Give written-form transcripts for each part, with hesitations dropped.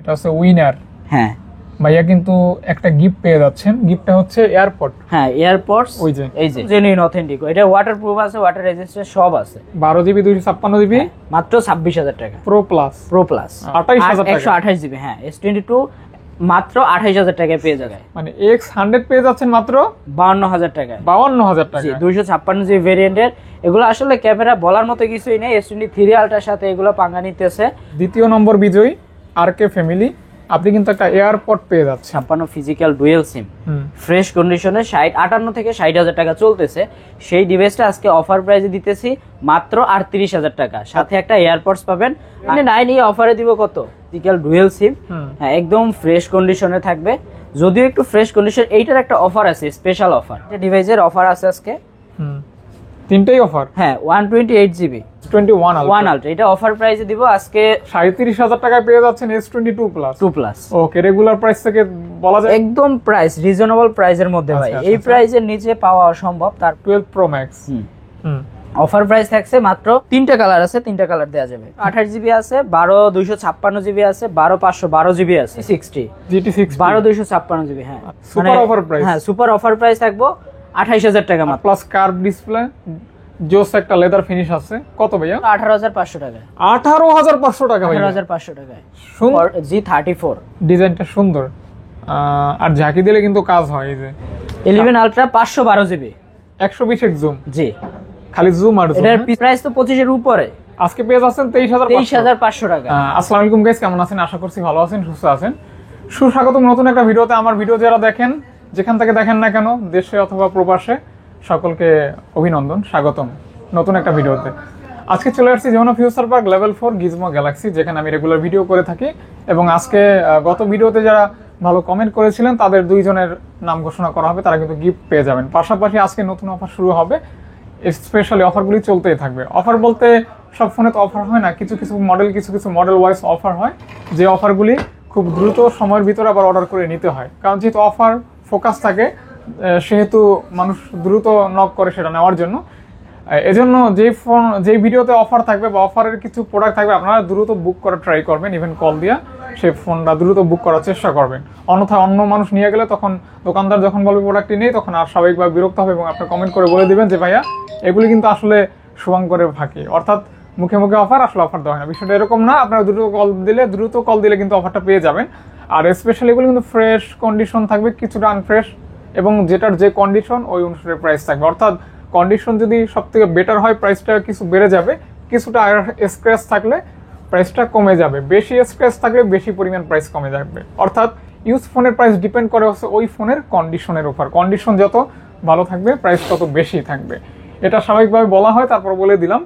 এটা হচ্ছে উইনার। হ্যাঁ ভাইয়া কিন্তু একটা গিফট পেয়ে যাচ্ছেন, গিফটটা হচ্ছে এয়ারপড। হ্যাঁ এয়ারপডস, ওই যে এই যে জেনুইন অথেন্টিক, এটা ওয়াটারপ্রুফ আছে, ওয়াটার রেজিস্ট্যান্স সব আছে। 12 জিবি 256 জিবি মাত্র 26,000 টাকা। প্রো প্লাস 28,000 টাকা, 128 জিবি। হ্যাঁ S22 মাত্র 28,000 টাকায় পেয়ে যাবে। মানে X100 পেয়ে যাচ্ছেন মাত্র 52,000 টাকায়। 52,000 টাকা। 256 জিবি ভেরিয়েন্টের। এগুলো আসলে ক্যামেরা বলার মতো কিছুই নেই, S23 আলট্রার সাথে এগুলো পাঙ্গা নিতেছে। দ্বিতীয় নম্বর বিজয়ী RK ফ্যামিলি, আপনি কিন্তু একটা এয়ারপড পেয়ে যাচ্ছেন। 56 ফিজিক্যাল ডুয়েল সিম, ফ্রেশ কন্ডিশনে 58 থেকে 60,000 টাকা চলতেছে। সেই ডিভাইসটা আজকে অফার প্রাইসে দিতেছি মাত্র 38,000 টাকা, সাথে একটা এয়ারপডস পাবেন। মানে 9 অফারে দিব কত, ফিজিক্যাল ডুয়েল সিম। হ্যাঁ একদম ফ্রেশ কন্ডিশনে থাকবে, যদিও একটু ফ্রেশ কন্ডিশন। এইটার একটা অফার আছে, স্পেশাল অফার। ডিভাইসের অফার আছে আজকে তিনটেই অফার। হ্যাঁ 128 জিবি 21 আলট্রা, এটা অফার প্রাইসে দিব আজকে 37,000 টাকায় পেয়ে যাচ্ছেন S22 প্লাস। ওকে, রেগুলার প্রাইস থেকে বলা যায় একদম প্রাইস রিজনেবল প্রাইসের মধ্যে ভাই। এই প্রাইসের নিচে পাওয়া অসম্ভব। তার 12 প্রো ম্যাক্স অফার প্রাইস থাকছে মাত্র 3টা কালার আছে, 3টা কালার দেওয়া যাবে। 28 জিবি আছে, 12 256 জিবি আছে, 12 512 জিবি আছে, 60 GT60 12 256 জিবি। হ্যাঁ সুপার অফার প্রাইস। হ্যাঁ সুপার অফার প্রাইস থাকবো 28,000 টাকা মাত্র, প্লাস কার্ভ ডিসপ্লে, জোস একটা লেদার ফিনিশ আছে। কত ভাইয়া? 18,500 টাকা। 18,500 টাকা ভাইয়া, 18,500 টাকায় সুন্দর। G34 ডিজাইনটা সুন্দর, আর ঝাঁকি দিলে কিন্তু কাজ হয়। এই যে 11 আলট্রা 512 জিবি 120 জুম, জি খালি জুম আর জুম। এটার প্রাইস তো 25 এর উপরে। আজকে পেয়ে যাচ্ছেন 23,500 টাকা। আসসালামু আলাইকুম গাইস, কেমন আছেন? আশা করছি ভালো আছেন, সুস্থ আছেন। সুস্বাগতম নতুন একটা ভিডিওতে। আমার ভিডিও যারা দেখেন, যেখান থেকে দেখেন না কেন, দেশে অথবা প্রবাসে, সকলকে অভিনন্দন, স্বাগতম নতুন একটা ভিডিওতে। আজকে চলে আসছি যেমন future park level 4 gizmo Galaxy, যেখানে আমি রেগুলার ভিডিও করে থাকি। এবং আজকে গত ভিডিওতে যারা ভালো কমেন্ট করেছিলেন তাদের 2 জনের নাম ঘোষণা করা হবে, তারা কিন্তু গিফট পেয়ে যাবেন। পাশাপাশি আজকে নতুন অফার শুরু হবে, স্পেশালি অফারগুলি চলতেই থাকবে। অফার বলতে সব ফোনে তো অফার হয় না, কিছু কিছু মডেল ওয়াইজ অফার হয়, যে অফারগুলি খুব দ্রুত সময়ের ভিতরে আবার অর্ডার করে নিতে হয়। কারণ যেহেতু অফার ফোকাস থাকে, সেহেতু মানুষ দ্রুত নক করে সেটা নেওয়ার জন্য। এজন্য যেই ভিডিওতে অফার থাকবে বা অফারের কিছু প্রোডাক্ট থাকবে, আপনারা দ্রুত বুক করার ট্রাই করবেন, ইভেন কল দিয়া সেই ফোনটা দ্রুত বুক করার চেষ্টা করবেন। অন্যথায় অন্য মানুষ নিয়ে গেলে তখন দোকানদার যখন বলবে প্রোডাক্টটি নেই, তখন আর স্বাভাবিকভাবে বিরক্ত হবে এবং আপনি কমেন্ট করে বলে দিবেন যে ভাইয়া এগুলি কিন্তু আসলে শুভাঙ্করের ফাঁকি, অর্থাৎ মুখে মুখে অফার, আসলে অফার দেওয়া হয় না। বিষয়টা এরকম না, আপনারা দ্রুত কল দিলে কিন্তু অফারটা পেয়ে যাবেন। আর স্পেশালি এগুলো কিন্তু ফ্রেশ কন্ডিশন থাকবে, কিছুটা আনফ্রেশ, এবং যেটার যে কন্ডিশন ওই অনুসারে প্রাইস থাকবে। অর্থাৎ কন্ডিশন যদি সব থেকে বেটার হয়, প্রাইসটা কিছু বেড়ে যাবে, কিছুটা স্ক্র্যাচ থাকলে প্রাইসটা কমে যাবে, বেশি স্ক্র্যাচ থাকলে বেশি পরিমাণ প্রাইস কমে যাবে। অর্থাৎ ইউজ ফোনের প্রাইস ডিপেন্ড করে হচ্ছে ওই ফোনের কন্ডিশনের উপর। কন্ডিশন যত ভালো থাকবে প্রাইস তত বেশি থাকবে, এটা স্বাভাবিকভাবে বলা হয়, তারপর বলে দিলাম।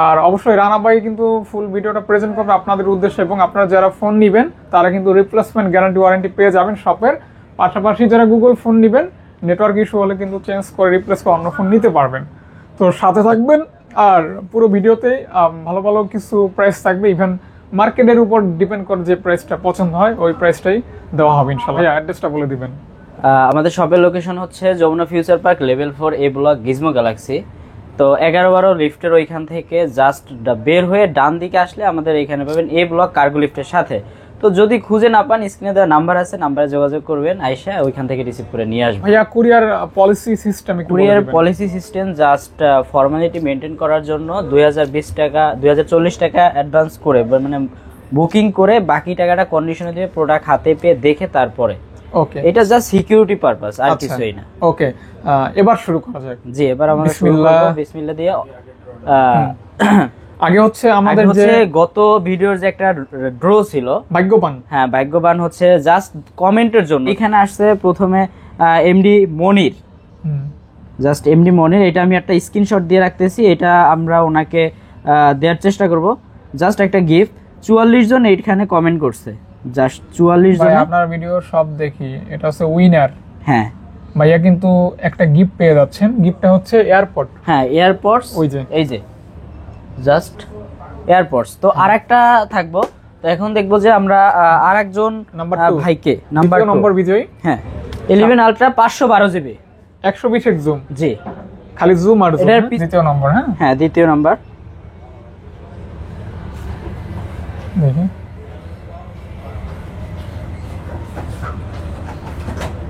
আর অবশ্যই রানা ভাই কিন্তু ফুল ভিডিওটা প্রেজেন্ট করবে আপনাদের উদ্দেশ্যে, এবং আপনারা যারা ফোন নেবেন তারা কিন্তু রিপ্লেসমেন্ট গ্যারান্টি ওয়ারেন্টি পেয়ে যাবেন শপের। পাশাপাশি যারা গুগল ফোন নেবেন, নেটওয়ার্ক ইস্যু হলে কিন্তু চেঞ্জ করে রিপ্লেস করে অন্য ফোন নিতে পারবেন। তো সাথে থাকবেন, আর পুরো ভিডিওতেই ভালো ভালো কিছু প্রাইস থাকবে, ইভেন মার্কেটের উপর ডিপেন্ড করে যে প্রাইসটা পছন্দ হয় ওই প্রাইসটাই দেওয়া হবে ইনশাআল্লাহ। অ্যাড্রেসটা বলে দিবেন। আমাদের শপের লোকেশন হচ্ছে যমুনা ফিউচার পার্ক লেভেল 4 এ ব্লক গিজমো গ্যালাক্সি। তো 11-12 লিফটের ওইখান থেকে জাস্ট বের হয়ে ডান দিকে আসলে আমাদের এখানে পাবেন এ ব্লক কার্গো লিফটের সাথে। তো যদি খুঁজে না পান, স্ক্রিনে দেওয়া নাম্বার আছে, নাম্বারে যোগাযোগ করবেন, আইসা ওইখান থেকে রিসিভ করে নিয়ে আসবেন। ভাইয়া courier policy system just formality maintain করার জন্য 2040 টাকা অ্যাডভান্স করে, মানে বুকিং করে, বাকি টাকাটা কন্ডিশনে দিয়ে প্রোডাক্ট হাতে পেয়ে দেখে তারপরে। ওকে, এটা জাস্ট সিকিউরিটি পারপাস, আর কিছুই না। ওকে, এবার শুরু করা যাক। জি, এবার আমরা শুরু করব বিসমিল্লাহ দিয়ে। আগে হচ্ছে আমাদের যে গত ভিডিওর যে একটা ড্র ছিল, ভাগ্যবান, হ্যাঁ ভাগ্যবান হচ্ছে জাস্ট কমেন্টের জন্য। এখানে আসছে প্রথমে এমডি মনির, জাস্ট এমডি মনির। এটা আমি একটা স্ক্রিনশট দিয়ে রাখতেছি, এটা আমরা ওনাকে দেওয়ার চেষ্টা করব। জাস্ট একটা গিফট, 44 জন এইখানে কমেন্ট করছে, জাস্ট 44 জন। আপনার ভিডিও সব দেখি, এটা হচ্ছে উইনার। হ্যাঁ ভাইয়া কিন্তু একটা গিফট পেয়ে যাচ্ছেন, গিফটটা হচ্ছে এয়ারপড। হ্যাঁ এয়ারপডস, ওই যে এই যে জাস্ট এয়ারপডস। তো আরেকটা থাকবো। তো এখন দেখবো যে আমরা আরেকজন ভাইকে নাম্বার বিজয়ী। হ্যাঁ 11 আলট্রা 512 জিবি 120 জুম, জি খালি জুম আর জুম। দ্বিতীয় নম্বর। হ্যাঁ দ্বিতীয় নাম্বার। দেখি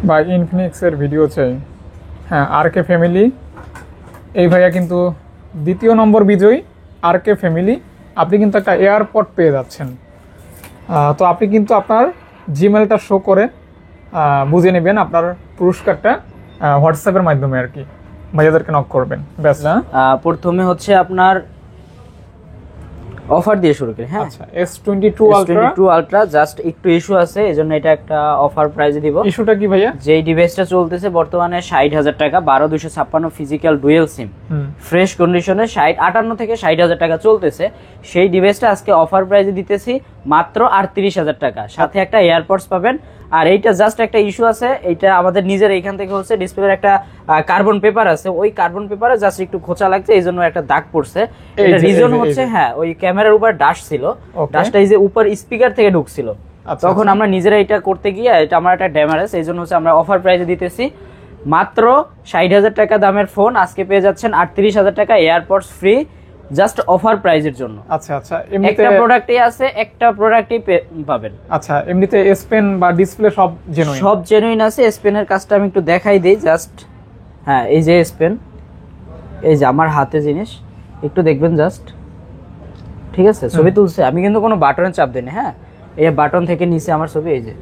বা ইনফিনিক্সের ভিডিও চাই। হ্যাঁ, আর কে ফ্যামিলি, এই ভাইয়া কিন্তু দ্বিতীয় নম্বর বিজয়ী। আর কে ফ্যামিলি, আপনি কিন্তু একটা এয়ারপড পেয়ে যাচ্ছেন। তো আপনি কিন্তু আপনার জিমেলটা শো করে বুঝে নেবেন আপনার পুরস্কারটা হোয়াটসঅ্যাপের মাধ্যমে আর কি ভাইয়াদেরকে নক করবেন। ব্যাস না, প্রথমে হচ্ছে আপনার অফার দিয়ে শুরু করি। হ্যাঁ, আচ্ছা, S22 ultra. S22 ultra just একটু ইস্যু আছে, এজন্য এটা একটা অফার প্রাইসে দিব। ইস্যুটা কি ভাইয়া? যেই ডিভাইসটা চলতেছে বর্তমানে 60,000 টাকা, 12256 ফিজিক্যাল ডুয়েল সিম, ফ্রেশ কন্ডিশনে 58 থেকে 60,000 টাকা চলতেছে। সেই ডিভাইসটা আজকে অফার প্রাইসে দিতেছি মাত্র 38,000 টাকা, সাথে একটা এয়ারপডস পাবেন। আর এইটা জাস্ট একটা ইস্যু আছে, এইটা আমাদের নিজের এইখান থেকে হচ্ছে ডিসপ্লের একটা কার্বন পেপার আছে, ওই কার্বন পেপারে জাস্ট একটু খোঁচা লাগছে, এই জন্য একটা দাগ পড়ছে। এটা রিজন হচ্ছে হ্যাঁ, ওই ক্যামেরার উপর ডাস্ট ছিল, ডাস্টটা এই যে উপর স্পিকার থেকে ঢুকছিল, তখন আমরা নিজেরা এটা করতে গিয়ে এটা আমার একটা ড্যামেজ, এই জন্য হচ্ছে আমরা অফার প্রাইসে দিতেছি মাত্র 60,000 টাকা দামের ফোন আজকে পেয়ে যাচ্ছেন 38,000 টাকা এয়ারপডস ফ্রি, জাস্ট অফার প্রাইজের জন্য। আচ্ছা আচ্ছা, এমনিতে একটা প্রোডাক্টই আছে, একটা প্রোডাক্টই পাবেন। আচ্ছা, এমনিতে এস পেন বা ডিসপ্লে সব জেনুইন? সব জেনুইন আছে। এস পেনের কাজটা আমি একটু দেখাই দেই জাস্ট। হ্যাঁ, এই যে এস পেন, এই যে আমার হাতে জিনিস, একটু দেখবেন জাস্ট। ঠিক আছে, ছবি তুলছে, আমি কিন্তু কোনো বাটনের চাপ দিইনি। হ্যাঁ, এই বাটন থেকে নিচে আমার ছবি, এই যে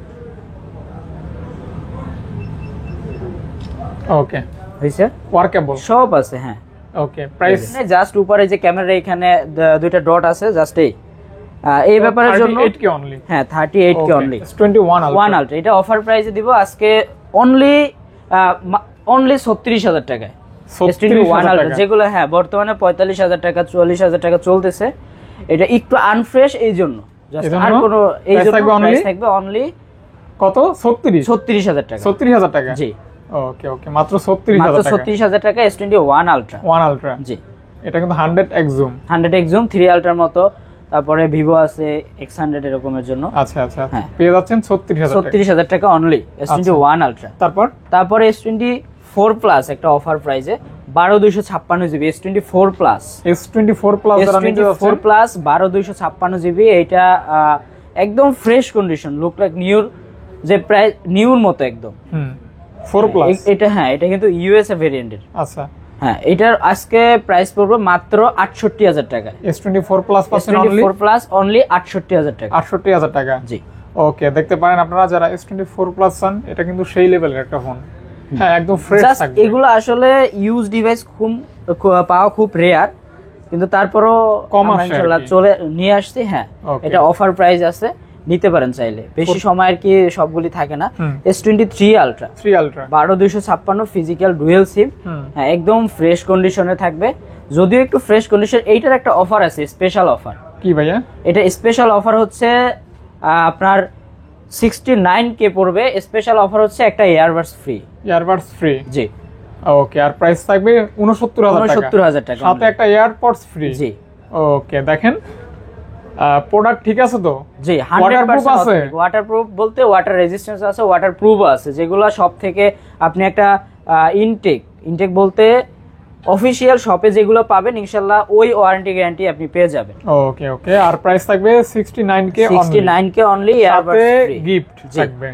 ওকে হইছে, ওয়ার্কেবল সব আছে। হ্যাঁ, ওকে। প্রাইস জাস্ট উপরে যে ক্যামেরা এখানে দুইটা ডট আছে, জাস্ট এই ব্যাপারের জন্য 38K অনলি। হ্যাঁ, 38K অনলি, S21 আলট্রা। এটা অফার প্রাইসে দিব আজকে অনলি 36,000 টাকায়। S21 আলট্রা যেগুলো হ্যাঁ বর্তমানে 45,000 টাকা 44,000 টাকা চলতেছে, এটা একটু আনফ্রেশ, এই জন্য আর কোনো এই জন্য প্রাইস থাকবে অনলি কত? 36,000 টাকা। 36,000 টাকা, জি ওকে ওকে, মাত্র 36,000 টাকা। 36,000 টাকা S21 আলট্রা। 1 আলট্রা, জি। এটা কিন্তু 100x জুম, 100x জুম 3 আলট্রার মতো। তারপরে ভিভো আছে X100 এরকমের জন্য। আচ্ছা আচ্ছা, পেয়ে যাচ্ছেন 36,000 টাকা অনলি S21 আলট্রা। তারপরে S24 প্লাস একটা অফার প্রাইসে 12,256 GB S24 plus. S24 plus S24 plus 12,256 GB, এটা একদম fresh condition, look like new, যে প্রায় নিউর মতো একদম। 4 প্লাস এটা হ্যাঁ, এটা কিন্তু ইউএসএ ভেরিয়েন্টের। আচ্ছা, হ্যাঁ, এটার আজকে প্রাইস পড়বে মাত্র 68,000 টাকা। S24 প্লাস পাচ্ছেন S24 প্লাস অনলি 68,000 টাকা। 68,000 টাকা, জি। ওকে, দেখতে পারেন আপনারা যারা S24 প্লাস চান, এটা কিন্তু সেই লেভেলের একটা ফোন। হ্যাঁ, একদম ফ্রেশ থাকবে। এগুলো আসলে ইউজ ডিভাইস পাওয়া খুব রেয়ার, কিন্তু তারপরও ইনশাআল্লাহ চলে নিয়ে আসছি। হ্যাঁ, এটা অফার প্রাইস আছে, নিতে পারেন চাইলে, বেশি সময় আর কি সবগুলি থাকে না। S23 আলট্রা 12,256 ফিজিক্যাল ডুয়েল সিম, হ্যাঁ একদম ফ্রেশ কন্ডিশনে থাকবে। যদিও একটু ফ্রেশ কন্ডিশন, এইটার একটা অফার আছে, স্পেশাল অফার। কি ভাইয়া? এটা স্পেশাল অফার হচ্ছে আপনার 69K পড়বে। স্পেশাল অফার হচ্ছে একটা ইয়ারবাডস ফ্রি, জি। ওকে, আর প্রাইস থাকবে 69,000 টাকা, সাথে একটা এয়ারপডস ফ্রি, জি। ওকে, দেখেন প্রোডাক্ট ঠিক আছে তো? জি, 100% আছে। ওয়াটারপ্রুফ বলতে ওয়াটার রেজিস্ট্যান্স আছে, ওয়াটারপ্রুফ আছে, যেগুলো সব থেকে আপনি একটা ইনটেক বলতে অফিশিয়াল শপে যেগুলো পাবেন ইনশাআল্লাহ ওই ওয়ারেন্টি গ্যারান্টি আপনি পেয়ে যাবেন। ওকে ওকে, আর প্রাইস থাকবে 69K অনলি, সাথে গিফট থাকবে।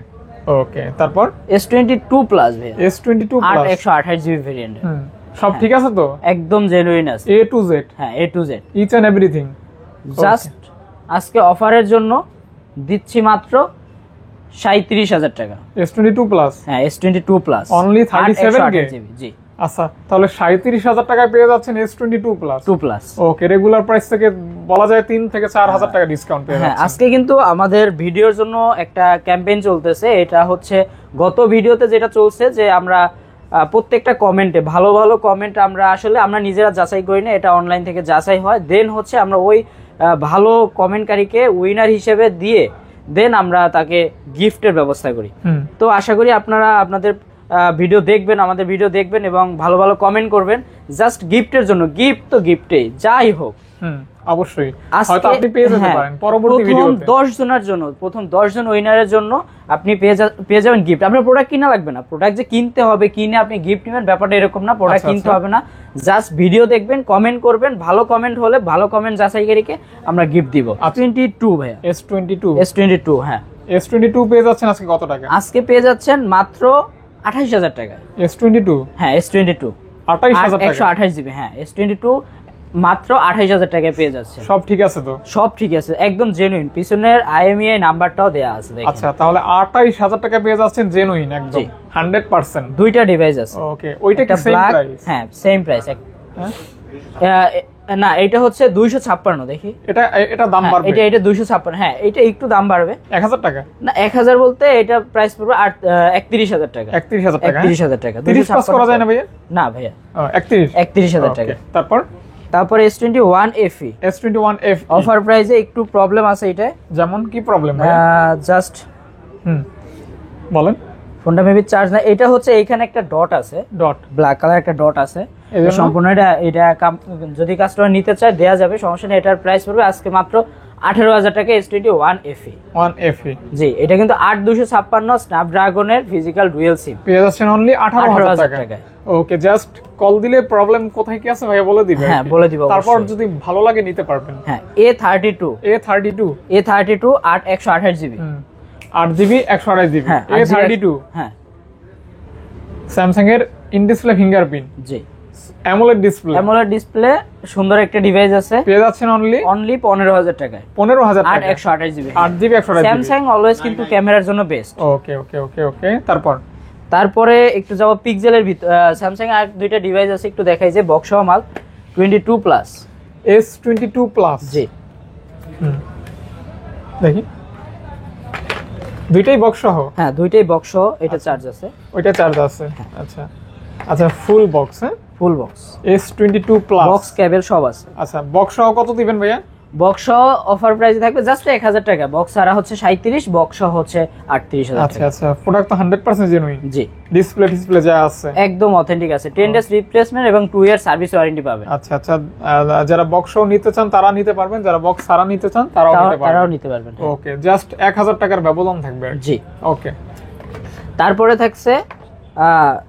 ওকে, তারপর S22 প্লাস ভাই, S22 প্লাস 128 জিবি ভেরিয়েন্ট, সব ঠিক আছে তো? একদম জেনুইন আছে, A to Z। হ্যাঁ, A to Z, each and everything. Just আজকে অফারের জন্য দিচ্ছি মাত্র 37,000 টাকা। S22 প্লাস, হ্যাঁ S22 প্লাস অনলি 37K, জি। আচ্ছা, তাহলে 37,000 টাকায় পেয়ে যাচ্ছেন S22 প্লাস। ওকে, রেগুলার প্রাইস থেকে বলা যায় 3 থেকে 4,000 টাকা ডিসকাউন্ট পেয়ে যাচ্ছেন। আজকে কিন্তু আমাদের ভিডিওর জন্য একটা ক্যাম্পেইন চলতেছে। এটা হচ্ছে গত ভিডিওতে যেটা চলছে, যে আমরা প্রত্যেকটা কমেন্টে ভালো ভালো কমেন্ট আমরা নিজেরা যাচাই করি না, এটা অনলাইন থেকে যাচাই হয়, দেন হচ্ছে আমরা ওই ভালো কমেন্টকারীকে উইনার হিসেবে দিয়ে দেন আমরা তাকে গিফটের ব্যবস্থা করি। তো আশা করি আপনারা আপনাদের ভিডিও দেখবেন, আমাদের ভিডিও দেখবেন এবং ভালো ভালো কমেন্ট করবেন, জাস্ট গিফটের জন্য। গিফট তো গিফটেই, যাই হোক, অবশ্যই হয়তো আপনি পেয়ে যেতে পারেন পরবর্তী ভিডিওতে। 10 জনের জন্য, প্রথম 10 জন উইনারের জন্য আপনি পেয়ে যাবেন গিফট। আপনার প্রোডাক্ট কিনা লাগবে না, প্রোডাক্ট যে কিনতে হবে, কিনে আপনি গিফট নেবেন, ব্যাপারটা এরকম না। প্রোডাক্ট কিনতে হবে না, জাস্ট ভিডিও দেখবেন, কমেন্ট করবেন, ভালো কমেন্ট হলে ভালো কমেন্ট যাচাইকারীকে আমরা গিফট দিব। 22 ভাইয়া, S22, হ্যাঁ। S22 পেয়ে যাচ্ছেন আজকে কত টাকা? আজকে পেয়ে যাচ্ছেন মাত্র 28000 টাকা। S22 হ্যাঁ S22 28000 টাকা 128 জিবি। হ্যাঁ S22 মাত্র 28000 টাকায় পেয়ে যাচ্ছে। সব ঠিক আছে তো? সব ঠিক আছে, একদম জেনুইন। পিছনের IMEI নাম্বারটাও দেয়া আছে দেখেন। আচ্ছা, তাহলে 28000 টাকা পেয়ে যাচ্ছেন জেনুইন একদম জি। 100%। দুইটা ডিভাইস আছে। ওকে, ওইটা কি সেম প্রাইস? হ্যাঁ সেম প্রাইস। না এটা হচ্ছে 256 দেখি। এটা দাম বাড়বে? এটা 256। হ্যাঁ এটা একটু দাম বাড়বে 1000 টাকা। না 1000 বলতে এটা প্রাইস পড়বে 31000 টাকা। 31000 টাকা। 31000 টাকা। 30 পাস করা যায় না ভাইয়া? না ভাইয়া। 31000 টাকা। তারপর S21 FE। S21 FE offer প্রাইসে একটু প্রবলেম আছে এটা। যেমন কি প্রবলেম ভাইয়া? জাস্ট বলেন। ফোনটা মেবি চার্জ না। এটা হচ্ছে এইখানে একটা ডট আছে, ডট ব্ল্যাক কালার একটা ডট আছে। এজন্য? সম্পূর্ণ এটা যদি কাস্টমার নিতে চায় দেয়া যাবে, সমস্যা নেই। এটার প্রাইস পড়বে আজকে মাত্র 18000 টাকা। S21 FE। 1 FE জি, এটা কিন্তু 8256 স্ন্যাপড্রাগনের ফিজিক্যাল ডুয়াল সিম পেয়ে যাচ্ছেন অনলি 18000 টাকায়। টাকায়। ওকে, জাস্ট কল দিলে প্রবলেম কোথায় কি আছে ভাইয়া বলে দিবে? হ্যাঁ বলে দিব। তারপর অবশ্যই। যদি ভালো লাগে নিতে পারবেন। হ্যাঁ A32 A32 128 GB. 8GB 128GB। হ্যাঁ A32 হ্যাঁ স্যামসাং এর in display fingerprint, G AMOLED display. AMOLED display সুন্দর একটা ডিভাইস আছে। পেয়ে যাচ্ছেন অনলি 15000 টাকায়। 15000 টাকা। 128 GB. 8GB 128GB। Samsung always কিন্তু ক্যামেরার জন্য বেস্ট। ওকে ওকে ওকে ওকে। তারপরে একটু যাব পিক্সেলের ভিতর। স্যামসাং আর দুইটা ডিভাইস আছে, একটু দেখাই যে বক্স সহ মাল 22 প্লাস। S22 plus. জি দেখি দুইটাই বক্স সহ। হ্যাঁ দুইটাই বক্স সহ। এটা চার্জ আছে, ওইটা চার্জ আছে। আচ্ছা আচ্ছা, ফুল বক্স। হ্যাঁ full box. S22 plus box কেবল সব আছে। আচ্ছা, বক্স সহ কত দিবেন ভাইয়া? বক্স সহ অফার প্রাইসে থাকবে জাস্ট 1000 টাকা। বক্স ছাড়া হচ্ছে 37, বক্স সহ হচ্ছে 38000 আচ্ছা টাকা। আচ্ছা, প্রোডাক্ট তো 100% জেনুইন। জি ডিসপ্লে যা আছে একদম অথেন্টিক আছে। 10 ডেজ রিপ্লেসমেন্ট এবং 2 ইয়ার সার্ভিস ওয়ারেন্টি পাবেন। আচ্ছা আচ্ছা, যারা বক্স সহ নিতে চান তারা নিতে পারবেন, যারা বক্স ছাড়া নিতে চান তারাও নিতে পারবেন। ওকে, জাস্ট 1000 টাকার ব্যবধান থাকবে। জি ওকে। তারপরে থাকছে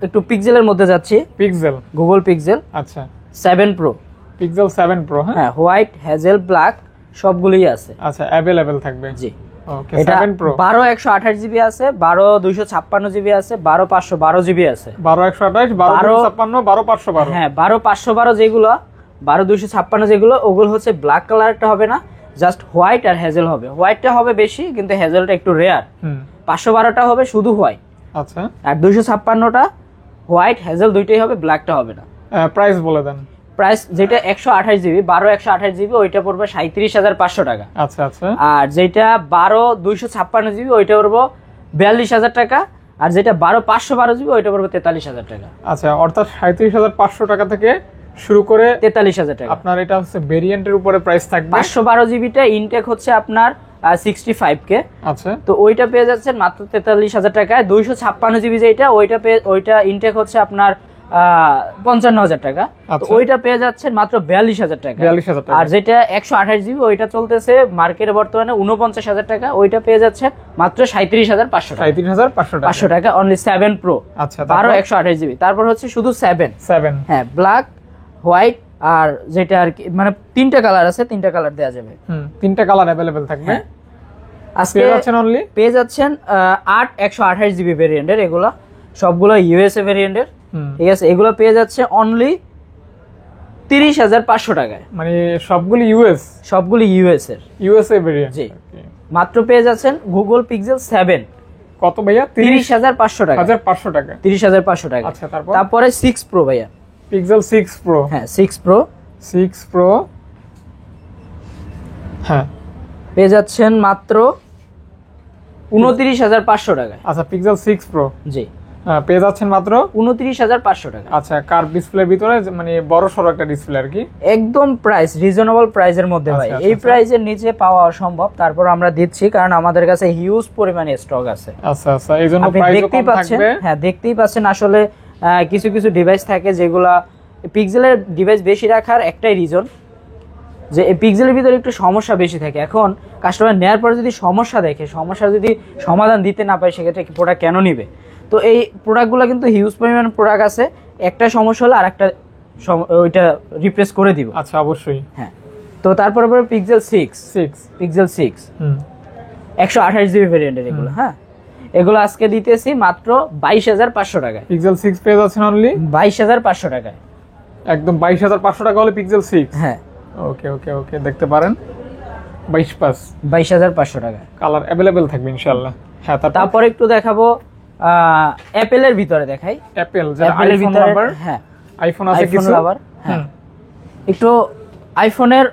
একটু পিক্সেলের মধ্যে যাচ্ছি। Pixel, Google pixel. আচ্ছা 7 প্রো। Pixel 7 pro. হ্যাঁ হোয়াইট, হ্যাজেল, ব্ল্যাক সবগুলোই আছে। আচ্ছা, अवेलेबल থাকবে। জি ওকে। এটা 7 প্রো 12 128 জিবি আছে, 12 256 জিবি আছে, 12 512 জিবি আছে। 12 128, 12 256, 12 512। হ্যাঁ 12 512 যেগুলো, 12 256 যেগুলো, ওগুলো হচ্ছে ব্ল্যাক কালারটা হবে না, জাস্ট হোয়াইট আর হ্যাজেল হবে। হোয়াইটটা হবে বেশি কিন্তু হ্যাজেলটা একটু রেয়ার। 512টা হবে শুধু হোয়াইট। আচ্ছা, আর 256টা হোয়াইট হ্যাজেল দুইটাই হবে, ব্ল্যাকটা হবে না। প্রাইস বলে দেন। প্রাইস যেটা 128 জিবি, 12 128 জিবি ওইটা পড়বে 37500 টাকা। আচ্ছা আচ্ছা। আর যেটা 12 256 জিবি ওইটা পড়বে 42000 টাকা। আর যেটা 12 512 জিবি ওইটা পড়বে 43000 টাকা। আচ্ছা, অর্থাৎ 37500 টাকা থেকে শুরু করে 43000 টাকা। আপনার এটা হচ্ছে ভেরিয়েন্টের উপরে প্রাইস থাকবে। 512 জিবিটা ইনটেক হচ্ছে আপনার 65K। আচ্ছা, তো ওইটা পেয়ে যাচ্ছেন মাত্র 43000 টাকায়। 256 জিবি যেটা ওইটা ইনটেক হচ্ছে আপনার 55000 টাকা। তো ওইটা পেয়ে যাচ্ছেন মাত্র 42000 টাকা। 42000 টাকা। আর যেটা 128 জিবি ওইটা চলতেছে মার্কেটে বর্তমানে 49000 টাকা। ওইটা পেয়ে যাচ্ছেন মাত্র 37500 টাকা। 37500 টাকা। 500 টাকা অনলি 7 প্রো। আচ্ছা, 12 128 জিবি। তারপর হচ্ছে শুধু 7। হ্যাঁ ব্ল্যাক, হোয়াইট আর যেটা আর কি মানে 3টা কালার আছে, 3টা কালার দেওয়া যাবে। 3টা কালার अवेलेबल থাকবে। আজকে অনলি পেয়ে যাচ্ছেন 8 128 জিবি ভেরিয়েন্টের। এগুলো সবগুলো ইউএসএ ভেরিয়েন্টের। ঠিক আছে, এগুলো পেয়ে যাচ্ছে অনলি 30500 টাকায়। মানে সবগুলি ইউএস এর ইউএসএ ভেরিয়েন্ট। জি, মাত্র পেয়ে যাচ্ছেন গুগল পিক্সেল 7। কত ভাইয়া? 30500 টাকা। 1500 টাকা। 30500 টাকা। আচ্ছা, তারপরে 6 প্রো ভাইয়া। Pixel 6 pro. হ্যাঁ 6 প্রো হ্যাঁ পেয়ে যাচ্ছেন মাত্র 29500 টাকা। আচ্ছা, পিক্সেল 6 প্রো জি পেয়ে যাচ্ছেন মাত্র 29500 টাকা। আচ্ছা, কার্ভ ডিসপ্লের ভিতরে মানে বড় সরো একটা ডিসপ্লে আর কি। একদম প্রাইস রিজনেবল প্রাইসের মধ্যে ভাই। এই প্রাইসের নিচে পাওয়া অসম্ভব, তারপর আমরা দিচ্ছি কারণ আমাদের কাছে হিউজ পরিমাণে স্টক আছে। আচ্ছা আচ্ছা, এইজন্য প্রাইসও কম থাকবে। হ্যাঁ দেখতেই পাচ্ছেন। আসলে কিছু কিছু ডিভাইস থাকে যেগুলা পিক্সেলের ডিভাইস বেশি রাখার একটাই রিজন যে এই পিক্সেলের ভিতরে একটু সমস্যা বেশি থাকে। এখন কাস্টমার নেওয়ার পরে যদি সমস্যা দেখে, সমস্যা যদি সমাধান দিতে না পারে, সেক্ষেত্রে প্রোডাক্ট কেন নিবে? তো এই প্রোডাক্টগুলো কিন্তু হিউজ পরিমাণ প্রোডাক্ট আছে, একটা সমস্যা হলে আরেকটা ওইটা রিপ্লেস করে দিব। আচ্ছা, অবশ্যই। হ্যাঁ, তো তারপরে পিক্সেল 6। 128 জিবি ভেরিয়েন্টের এগুলো। হ্যাঁ, এগুলো আজকে দিতেছি মাত্র 22,500 টাকায়। পিক্সেল 6 পেয়ে যাচ্ছেন অনলি 22,500 টাকায়, একদম 22,500 টাকা হলে পিক্সেল 6। হ্যাঁ ওকে ওকে ওকে, দেখতে পারেন 22,500 টাকায় কালার অ্যাভেলেবেল থাকবে ইনশাআল্লাহ। হ্যাঁ, তারপর একটু দেখাবো অ্যাপেলের ভিতরে দেখাই। অ্যাপেল যেটা অ্যাপেলের আইফোন ভিতরে, আবার হ্যাঁ আইফোন আছে আইফোন কিছু আবার, হ্যাঁ একটু আইফোনের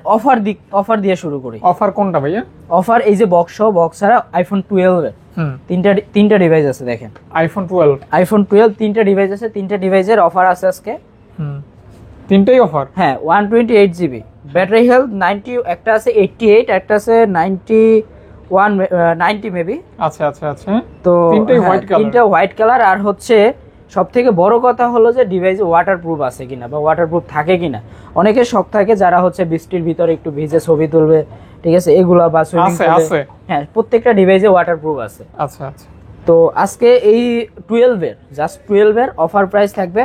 অফার দিয়ে শুরু করি। অফার কোনটা ভাইয়া? অফার এই যে বক্স ছাড়া আইফোন 12 এর তিনটা ডিভাইস আছে দেখেন। আইফোন 12 তিনটা ডিভাইস আছে, তিনটা ডিভাইসের অফার আছে আজকে। তিনটাই অফার। হ্যাঁ, 128 জিবি ব্যাটারি হেলথ 90, একটা আছে 88, একটা আছে 90 মেবি। আচ্ছা আচ্ছা আচ্ছা, তো তিনটাই হোয়াইট কালার। তিনটা হোয়াইট কালার। আর হচ্ছে সবথেকে বড় কথা হলো যে ডিভাইসে ওয়াটারপ্রুফ আছে কিনা বা ওয়াটারপ্রুফ থাকে কিনা। অনেকের শখ থাকে যারা হচ্ছে বৃষ্টির ভিতরে একটু ভিজে ছবি তুলবে, ঠিক আছে, এগুলা বা সুইমিং পুলে। হ্যাঁ, প্রত্যেকটা ডিভাইসে ওয়াটারপ্রুফ আছে। আচ্ছা আচ্ছা। তো আজকে এই 12 এর অফার প্রাইস থাকবে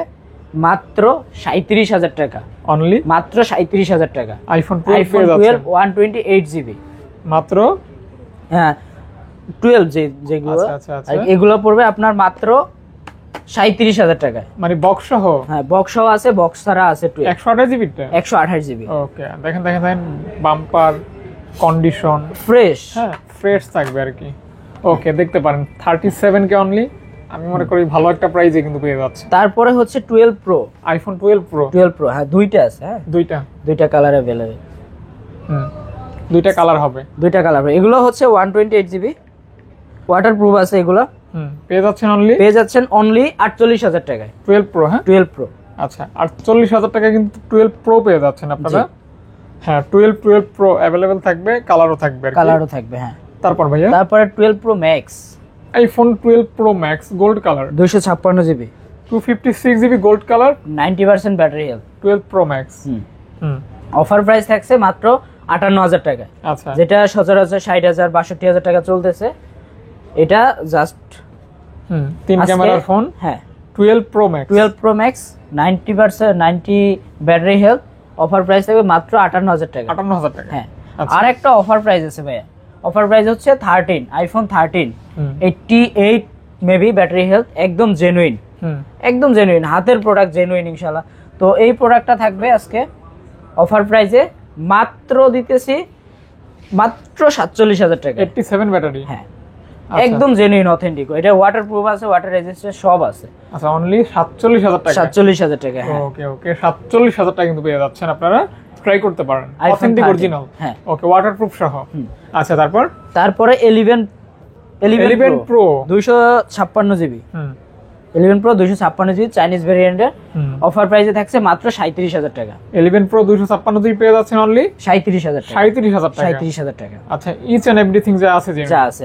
মাত্র 37,000 টাকা অনলি, মাত্র 37,000 টাকা। আইফোন 12 128 জিবি মাত্র। হ্যাঁ 12 যেগুলো আচ্ছা আচ্ছা, এগুলো পড়বে আপনার মাত্র 37,000 টাকায়, মানে বক্স সহ। হ্যাঁ, বক্স সহ আছে, বক্স ছাড়া আছে 128 জিবি। 128 জিবি। ওকে, দেখেন দেখেন দেখেন, বাম্পার কন্ডিশন ফ্রেশ, হ্যাঁ ফ্রেশ থাকবে আর কি। ওকে, দেখতে পারেন 37 কে অনলি, আমি মনে করি ভালো একটা প্রাইসে কিন্তু পেয়ে যাচ্ছে। তারপরে হচ্ছে 12 প্রো, আইফোন 12 প্রো। হ্যাঁ দুইটা আছে, হ্যাঁ দুইটা কালার अवेलेबल। দুইটা কালার হবে, দুইটা কালার হবে। এগুলো হচ্ছে 128 জিবি ওয়াটারপ্রুফ আছে এগুলো। পেয়ে যাচ্ছেন অনলি 48,000 টাকায় 12 প্রো। হ্যাঁ 12 প্রো। আচ্ছা, 48,000 টাকা কিন্তু 12 প্রো পেয়ে যাচ্ছেন আপনারা। হ্যাঁ 12 প্রো अवेलेबल থাকবে, কালারও থাকবে হ্যাঁ। তারপর ভাইয়া, তারপরে 12 pro max, iPhone 12 pro max gold colour 256 GB 256 GB gold colour 90% battery health 12 pro max. Offer price থাকছে মাত্র 58,000 টাকা। আচ্ছা, যেটা সচরাচর 60,000 62,000 টাকা চলতেছে, এটা জাস্ট 3 ক্যামেরার ফোন। হ্যাঁ 12 pro max 90 battery health. Offer price থাকবে মাত্র 58,000 টাকা। 58,000 টাকা। হ্যাঁ, আর একটা অফার প্রাইস আছে ভাইয়া। অফার প্রাইস হচ্ছে 13 আইফোন 13 88 মেবি ব্যাটারি হেলথ, একদম জেনুইন, হাতের প্রোডাক্ট, জেনুইন ইনশাআল্লাহ। তো এই প্রোডাক্টটা থাকবে আজকে অফার প্রাইসে মাত্র দিতেছি মাত্র 47,000 টাকা। 87 ব্যাটারি। হ্যাঁ, একদম জেনুইন অথেন্টিক। এটা ওয়াটারপ্রুফ আছে, ওয়াটার রেজিস্ট্যান্ট সব আছে। আচ্ছা, অনলি 47,000 টাকা। 47,000 টাকা। হ্যাঁ ওকে ওকে, 47,000 টাকা কিন্তু পেয়ে যাচ্ছেন আপনারা, ট্রাই করতে পারেন, অথেন্টিক অরিজিনাল। হ্যাঁ ওকে, ওয়াটারপ্রুফ সহ। আচ্ছা, তারপরে 11 pro 256 GB 11 pro 256 GB Chinese ভেরিয়েন্টের অফার প্রাইসে থাকছে মাত্র 37,000 টাকা। 11 প্রো 256 জিবি পেয়ে যাচ্ছেন অনলি 37,000 টাকা। 37,000 টাকা। আচ্ছা, ইচ এন্ড এভরিথিং যা আছে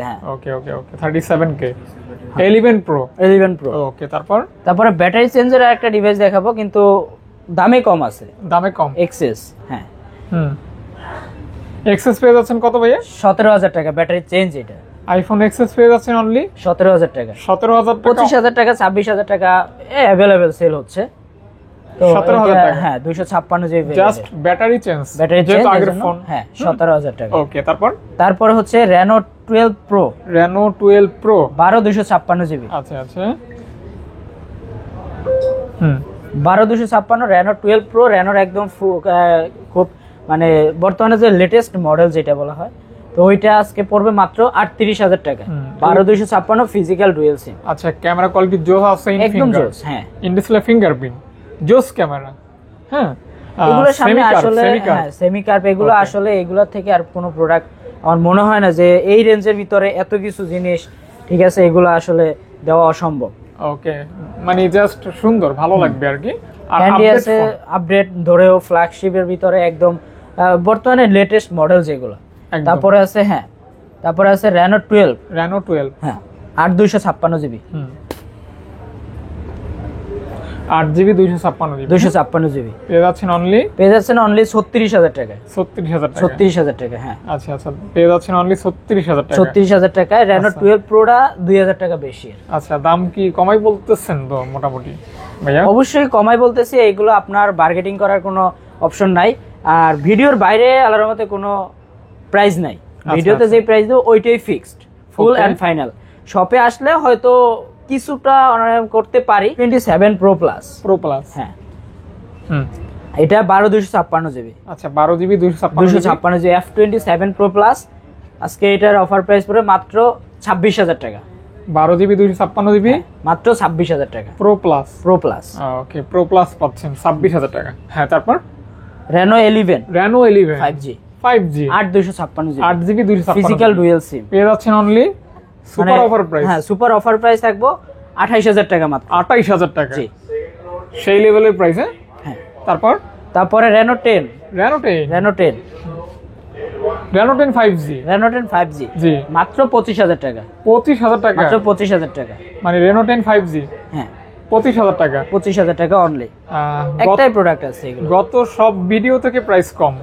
হ্যাঁ। ওকে ওকে ওকে, 37 কে 11 প্রো। ওকে, তারপরে ব্যাটারি চেঞ্জের একটা ডিভাইস দেখাবো, কিন্তু দামে কম আছে, এক্সেস। হ্যাঁ এক্সেস পেয়ে যাচ্ছেন কত ভাইয়া? 17,000 টাকা ব্যাটারি চেঞ্জ। এটা আইফোন এক্সেস পেয়ে যাচ্ছেন অনলি 17,000 টাকা। 25,000 টাকা 26,000 টাকা अवेलेबल সেল হচ্ছে। তো 17,000 টাকা। হ্যাঁ 256 জিবি জাস্ট ব্যাটারি চেঞ্জ, যেহেতু আগের ফোন। হ্যাঁ 17,000 টাকা। ওকে, তারপর হচ্ছে Reno 12 Pro 12 256 জিবি। আচ্ছা আচ্ছা, 12 256 Reno 12 Pro। Reno একদম খুব মানে বর্তমানে যে লেটেস্ট মডেল যেটা বলা হয়, তো ওইটা আজকে পড়বে মাত্র 38,000 টাকা। 12 256 ফিজিক্যাল ডুয়াল সিম। আচ্ছা, ক্যামেরা কোয়ালিটি জোস আছে, একদম জোস। হ্যাঁ, ইন ডিসপ্লে ফিঙ্গারপ্রিন্ট, জোস ক্যামেরা। হ্যাঁ, এগুলো সামনে আসলে সেমি কার্ভ, এগুলো আসলে এগুলোর থেকে আর কোনো প্রোডাক্ট আমার মনে হয় না যে এই রেঞ্জের ভিতরে এত কিছু জিনিস, ঠিক আছে, এগুলো আসলে দেওয়া অসম্ভব। ওকে, মানে জাস্ট সুন্দর, ভালো লাগবে আর কি। আর আপডেট ধরেও ফ্ল্যাগশিপের ভিতরে একদম বর্তমানে লেটেস্ট মডেল যেগুলো। তারপরে আছে Reno 12 হ্যাঁ 8 জিবি 8GB 256 জিবি পেয়ে যাচ্ছেন অনলি 36,000 টাকায়। 36,000 টাকা। হ্যাঁ, আচ্ছা আচ্ছা, পেয়ে যাচ্ছেন অনলি 36,000 টাকা। 36,000 টাকায় Reno 12 Proটা 2,000 টাকা বেশি। আচ্ছা, দাম কি কমাই বলতেছেন তো মোটামুটি ভাইয়া? অবশ্যই কমাই বলতেছি, এগুলো আপনার বার্গেটিং করার কোনো অপশন নাই। আর ভিডিওর বাইরে আলাদার মতে কোনো প্রাইস নাই। ভিডিওতে যে প্রাইস দেব ওইটাই ফিক্সড, ফুল এন্ড ফাইনাল। শপে আসলে হয়তো কিছুটা অনারাম করতে পারি। 27 প্রো প্লাস। হ্যাঁ এটা 12/256 জিবি। আচ্ছা 12 GB 256 GB F27 pro plus. আজকে এটার অফার প্রাইস পড়ে মাত্র 26,000 টাকা। 12 GB 256 GB মাত্র 26,000 টাকা। Pro plus. Okay pro plus পাচ্ছেন 26,000 টাকা। হ্যাঁ তারপর Reno 11 5G 8/256 GB 8 GB 256 physical dual SIM পেয়ে যাচ্ছেন অনলি সুপার অফার প্রাইস। হ্যাঁ সুপার অফার প্রাইস থাকবো 28,000 টাকা মাত্র। 28,000 টাকা জি সেই লেভেলের প্রাইস। হ্যাঁ তারপরে Reno 10 Reno 10 5G জি মাত্র 25,000 টাকা। 25,000 টাকা মাত্র 25,000 টাকা। মানে Reno 10 5G হ্যাঁ 25,000 টাকা। 25,000 টাকা অনলি। একটাই প্রোডাক্ট আছে এগুলো। গত সব ভিডিও থেকে প্রাইস কম।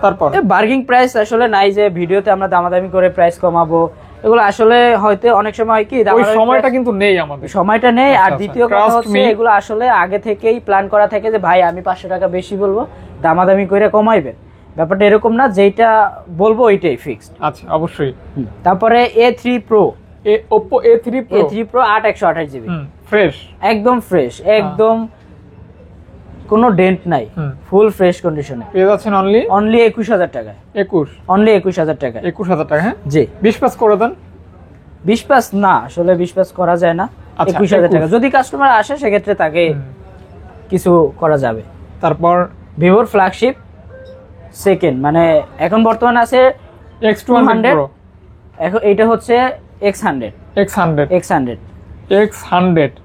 তারপর বার্গেনিং প্রাইস আসলে নাই যে ভিডিওতে আমরা দামাদামি করে প্রাইস কমাবো, এগুলো আসলে হয়তো অনেক সময় হয় কি ওই সময়টা কিন্তু নেই আমাদের, সময়টা নেই। আর দ্বিতীয় কথা হচ্ছে এগুলো আসলে আগে থেকেই প্ল্যান করা থাকে যে ভাই আমি 500 টাকা বেশি বলবো, দামাদামি করে কমাইবেন। ব্যাপারটা এরকম না, যেটা বলবো ওইটাই ফিক্সড। আচ্ছা অবশ্যই। তারপরে A3 Pro Oppo A3 Pro 8/128 GB fresh, একদম ফ্রেশ, একদম কোনো ডেন্ট নাই, ফুল ফ্রেশ কন্ডিশনে পেয়ে যাচ্ছেন অনলি 21,000 টাকা। 21,000 টাকা। 21,000 টাকা। হ্যাঁ জি 20 পাস করে দেন। 20 পাস না, আসলে 20 পাস করা যায় না। 21,000 টাকা যদি কাস্টমার আসে সেক্ষেত্রে তাকে কিছু করা যাবে। তারপর ভিভোর ফ্ল্যাগশিপ সেকেন্ড, মানে এখন বর্তমানে আছে X200 Pro, এখন এটা হচ্ছে X100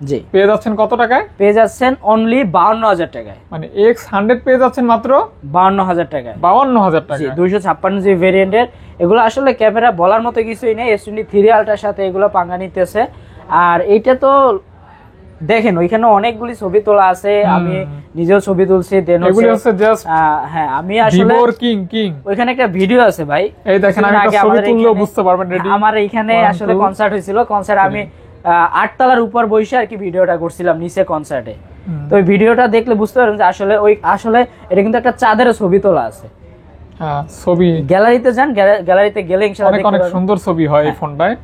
জি পেয়ে যাচ্ছেন কত টাকায়? পেয়ে যাচ্ছেন অনলি 52,000 টাকায়। মানে X100 পেয়ে যাচ্ছেন মাত্র 52,000 টাকায়। 52,000 টাকা। 256 জিবি ভেরিয়েন্টের। এগুলো আসলে ক্যামেরা বলার মতো কিছুই নেই, S23 আলট্রার সাথে এগুলো পাঙ্গা নিতেছে। আর এইটা তো দেখেন ওইখানে অনেকগুলি ছবি তোলা আছে, আমি নিজেও ছবি তুলছি। এগুলি হচ্ছে জাস্ট হ্যাঁ আমি আসলে ভিভোর কিং ওইখানে একটা ভিডিও আছে ভাই, এই দেখেন আমি একটা ছবি তুললেও বুঝতে পারবেন। রেডি আমার এইখানে আসলে কনসার্ট হয়েছিল, কনসার্ট আমি 8 তলার উপর বসে আর কি ভিডিওটা করছিলাম নিচে কনসার্টে। তো ওই ভিডিওটা দেখলে বুঝতে পারবেন যে আসলে এটা কিন্তু একটা চাঁদের ছবি তোলা আছে। হ্যাঁ ছবি গ্যালারিতে যান, গ্যালারিতে গেলে ইনশাআল্লাহ অনেক সুন্দর ছবি হয় এই ফোনটায়।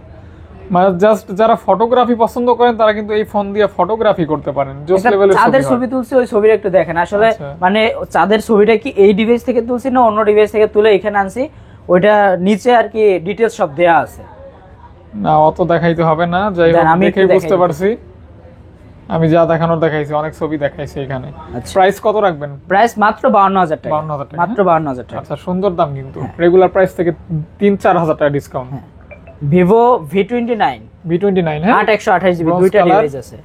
মানে জাস্ট যারা ফটোগ্রাফি পছন্দ করেন তারা কিন্তু এই ফোন দিয়ে ফটোগ্রাফি করতে পারেন। জোস লেভেলের চাঁদের ছবি তুলছি, ওই ছবিটা একটু দেখেন। আসলে মানে চাঁদের ছবিটা কি এই ডিভাইস থেকে তুলছি না অন্য ডিভাইস থেকে তুলে এখানে আনছি, ওইটা নিচে আর কি ডিটেইলস সব দেয়া আছে। না অত দেখাইতে হবে না, যাই হোক দেখে বুঝতে পারছি। আমি যা দেখানোর দেখাইছি, অনেক ছবি দেখাইছি এখানে। প্রাইস কত রাখবেন? প্রাইস মাত্র 52,000 টাকা। 52,000 টাকা, মাত্র 52,000 টাকা। আচ্ছা সুন্দর দাম কিন্তু। রেগুলার প্রাইস থেকে 3-4 হাজার টাকা ডিসকাউন্ট। ভিভো V29 হ্যাঁ 8/128 জিবি দুইটা ডিভাইস আছে।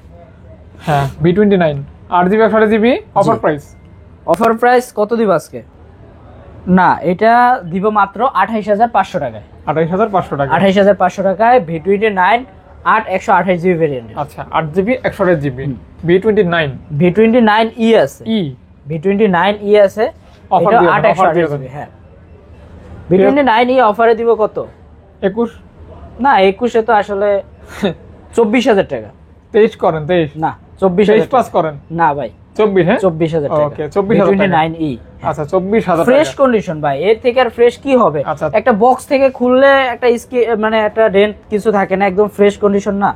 হ্যাঁ V29 8GB 128GB offer price. Offer price কত দিব আজকে? না এটা দিব মাত্র 28,500 টাকায়। 28,500 টাকা। 28,500 টাকায় V29 8/128 জিবি ভেরিয়েন্ট। আচ্ছা 8GB 128GB V29 আছে। V29 আছে, এটা 8/128 জিবি। হ্যাঁ V29 অফারে দিব কত? 21 না 21 এ তো আসলে 24,000 টাকা। 23 করেন, 23 না 24,000 পাস করেন। না ভাই 24 হ্যাঁ 24,000 টাকা। ওকে 24,000 টাকা। V29 আচ্ছা 24,000 টাকা ফ্রেশ কন্ডিশন ভাই, এর থেকে আর ফ্রেশ কি হবে? একটা বক্স থেকে খুললে একটা মানে একটা ডেন্ট কিছু থাকে না, একদম ফ্রেশ কন্ডিশন না,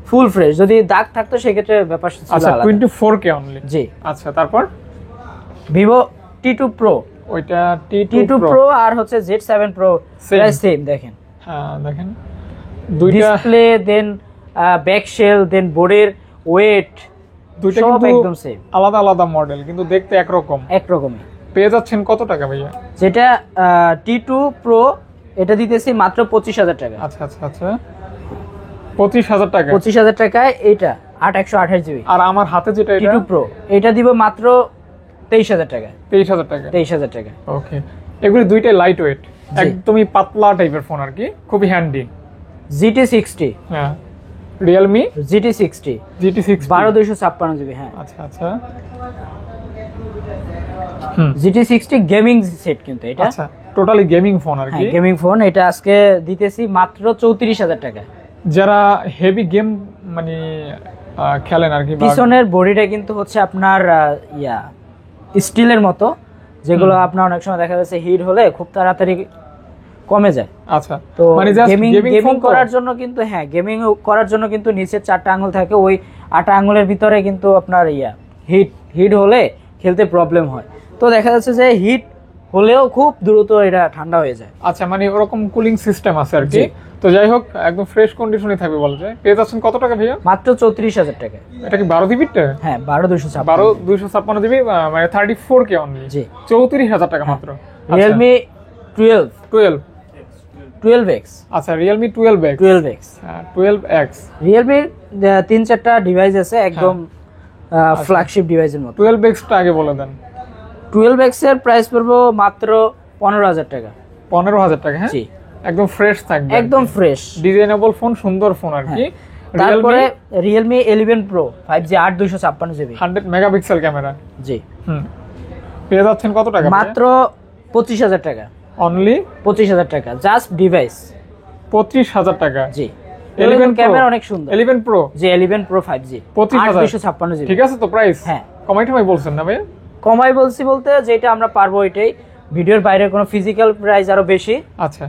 ফুল ফ্রেশ। যদি দাগ থাকতো সেক্ষেত্রে ব্যাপার ছিল আচ্ছা আলাদা। 24K only. জি আচ্ছা তারপর Vivo T2 Pro, ওইটা T2 Pro আর হচ্ছে Z7 Pro প্রাইস সেম। দেখেন হ্যাঁ দেখেন দুইটা ডিসপ্লে, দেন ব্যাক শেল, দেন বোর্ডের ওয়েট দুইটা সব কিন্তু একদম সেম, আলাদা আলাদা মডেল কিন্তু দেখতে একরকমই। পেয়ে যাচ্ছেন কত টাকা ভাইয়া? যেটা T2 Pro এটা দিতেছি মাত্র 25,000 টাকা। আচ্ছা আচ্ছা আচ্ছা 25,000 টাকা। 25,000 টাকায় এইটা 8/128 জিবি। আর আমার হাতে যেটা এটা T2 Pro এটা দিব মাত্র 23,000 টাকা। 23,000 টাকা। 23,000 টাকা। ওকে এগুলি দুইটাই লাইট ওয়েট, একদমই পাতলা টাইপের ফোন আর কি, খুবই হ্যান্ডি। GT60 হ্যাঁ Realme GT60 12/256 জিবি। হ্যাঁ আচ্ছা আচ্ছা GT60 গেমিং সেট কিন্তু এটা। আচ্ছা টোটালি গেমিং ফোন আর কি, গেমিং ফোন। এটা আজকে দিতেছি মাত্র 34,000 টাকা। যারা হেভি গেম মানে খেলেন আর কি। পিছনের বডিটা কিন্তু হচ্ছে আপনার স্টিলের মতো, যেগুলো আপনার অনেক সময় দেখা যাচ্ছে হিট হলে খুব তাড়াতাড়ি কমে যায়। আচ্ছা, তো মানে জাস্ট গেমিং ফোন করার জন্য কিন্তু, হ্যাঁ গেমিং করার জন্য কিন্তু নিচের 4টা আঙুল থাকে, ওই 8টা আঙুলের ভিতরে কিন্তু আপনার হিট হলে খেলতে প্রবলেম হয়। তো দেখা যাচ্ছে যে হিট হলেও খুব দ্রুত এটা ঠান্ডা হয়ে যায়। আচ্ছা, মানে ওরকম কুলিং সিস্টেম আছে আর কি। জি। তো যাই হোক, একদম ফ্রেশ কন্ডিশনে থাকবে বলা যায়। পেয়ে যাচ্ছেন কত টাকা ভাইয়া? মাত্র 34,000 টাকা। এটা কি 12 জিবিটা? হ্যাঁ 12,256। 12,256 জিবি, মানে 34K অনলি। জি। 34,000 টাকা মাত্র। Realme 12X। আচ্ছা, Realme 12X। 12X। Realme 3-4টা device আছে একদম ফ্ল্যাগশিপ ডিভাইসের মতো। 12X টা আগে বলে দেন। 12X এর প্রাইস পড়বে মাত্র 15,000 টাকা। 15,000 টাকা, হ্যাঁ। জি। একদম ফ্রেশ থাকবে, একদম ফ্রেশ ডিজাইনেবল ফোন, সুন্দর ফোন আর কি। তারপরে Realme 11 Pro 5G 8 256 GB 100 megapixel camera. জি। পেয়ে যাচ্ছেন কত টাকা? মাত্র 25,000 টাকা। অনলি 25,000 টাকা, জাস্ট ডিভাইস। 25,000 টাকা। জি। 11 ক্যামেরা অনেক সুন্দর। 11 Pro। জি 11 Pro 5G 25,000 8 256 GB। ঠিক আছে তো প্রাইস? হ্যাঁ। কমাইতে ভাই বলছেন না ভাই? কমাই বলছি বলতে যেটা আমরা পারবো এটাই, ভিডিওর বাইরে কোনো ফিজিক্যাল প্রাইস আরো বেশি। আচ্ছা,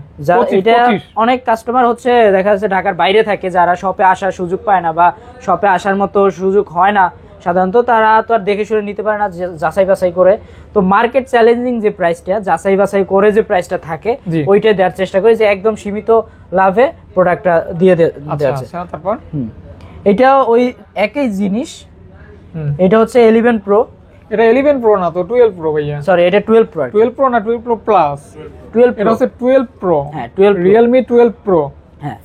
এটা অনেক কাস্টমার হচ্ছে দেখা যাচ্ছে ঢাকার বাইরে থাকে, যারা শপে আসার সুযোগ পায় না বা শপে আসার মতো সুযোগ হয় না সাধারণত, তারা তো আর দেখে শুনে নিতে পারে না, যাচাই বাছাই করে। তো মার্কেট চ্যালেঞ্জিং যে প্রাইসটা, যাচাই বাছাই করে যে প্রাইসটা থাকে, ওইটাই দেওয়ার চেষ্টা করি, যে একদম সীমিত লাভে প্রোডাক্টটা দিয়ে দেওয়া। তারপর এটা ওই একই জিনিস। এটা হচ্ছে 11 Pro। এটা 11 Pro না তো 12 Pro ভাইয়া। সরি, এটা 12 Pro। 12 Pro না 12 Pro Plus? 12 Pro। এটা হচ্ছে 12 Pro। হ্যাঁ 12 Pro। Realme 12 Pro। হ্যাঁ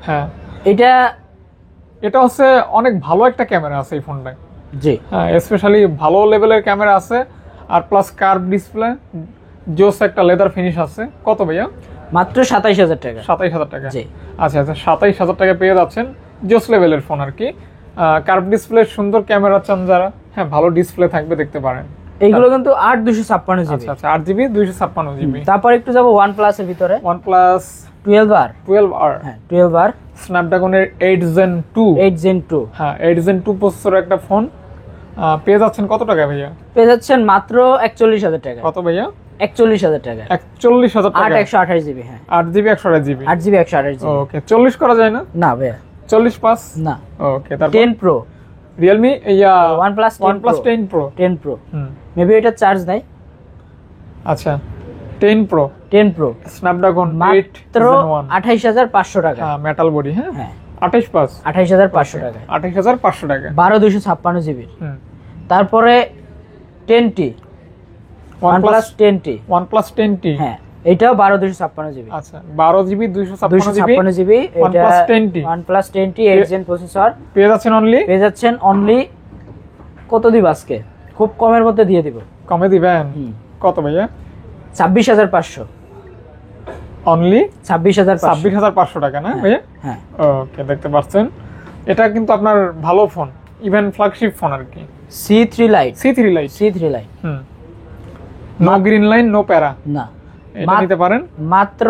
হ্যাঁ, এটা হচ্ছে অনেক ভালো একটা ক্যামেরা আছে এই ফোনটায়। জি। হ্যাঁ, স্পেশালি ভালো লেভেলের ক্যামেরা আছে, আর প্লাস কার্ভ ডিসপ্লে, জোস একটা লেদার ফিনিশ আছে। কত ভাইয়া? মাত্র 27,000 টাকা। 27,000 টাকা। জি। আচ্ছা আচ্ছা, 27,000 টাকা পেয়ে যাচ্ছেন জোস লেভেলের ফোন আর কি। কার্ভ ডিসপ্লে, সুন্দর ক্যামেরা চান যারা, হ্যাঁ ভালো ডিসপ্লে থাকবে, দেখতে পারেন। এইগুলো কিন্তু 8 256 GB। আচ্ছা আচ্ছা, 8GB 256 GB। তারপর একটু যাব OnePlus এর ভিতরে। OnePlus 12R। 12R। হ্যাঁ 12R। স্ন্যাপড্রাগনের 8 Gen 2। 8 Gen 2। হ্যাঁ, 8 Gen 2 প্রসেসরের একটা ফোন। পেয়ে যাচ্ছেন কত টাকা ভাইয়া? পেয়ে যাচ্ছেন মাত্র 41,000 টাকা। কত ভাইয়া? 41,000 টাকা। 41,000 টাকা। 8 128 GB। হ্যাঁ 8GB 128GB। 8GB 128 GB। ওকে, 40 করা যায় না? না ভাইয়া, 40 পাস না। ওকে, তারপর 10 Pro। Realme OnePlus 10 Pro। 10 Pro। Maybe এটা চার্জ নাই। আচ্ছা, 10 Pro। 10 Pro স্ন্যাপড্রাগন 8 মাত্র Gen 1। 28,500 টাকা। হ্যাঁ, মেটাল বডি। হ্যাঁ হ্যাঁ 28 পাস। 28,500 টাকা। 28,500 টাকা। 12 256 GB। তারপরে 10T। OnePlus 10T। OnePlus 10T। হ্যাঁ এটাও 12 256 GB। আচ্ছা, 12GB 256 GB। OnePlus 10T। OnePlus 10T 8 Gen processor. পেয়ে যাচ্ছেন অনলি কত দিব আজকে? খুব কমের মধ্যে দিয়ে দিব। কমে দিবেন? কত ভাইয়া? 26,500। অনলি 26,500 টাকা না ভাইয়া? হ্যাঁ। ওকে, দেখতে পাচ্ছেন এটা কিন্তু আপনার ভালো ফোন, ইভেন ফ্ল্যাগশিপ ফোন আর কি। C3 Lite। C3 Lite। C3 Lite। No green line, no প্যারা। না, এটা নিতে পারেন মাত্র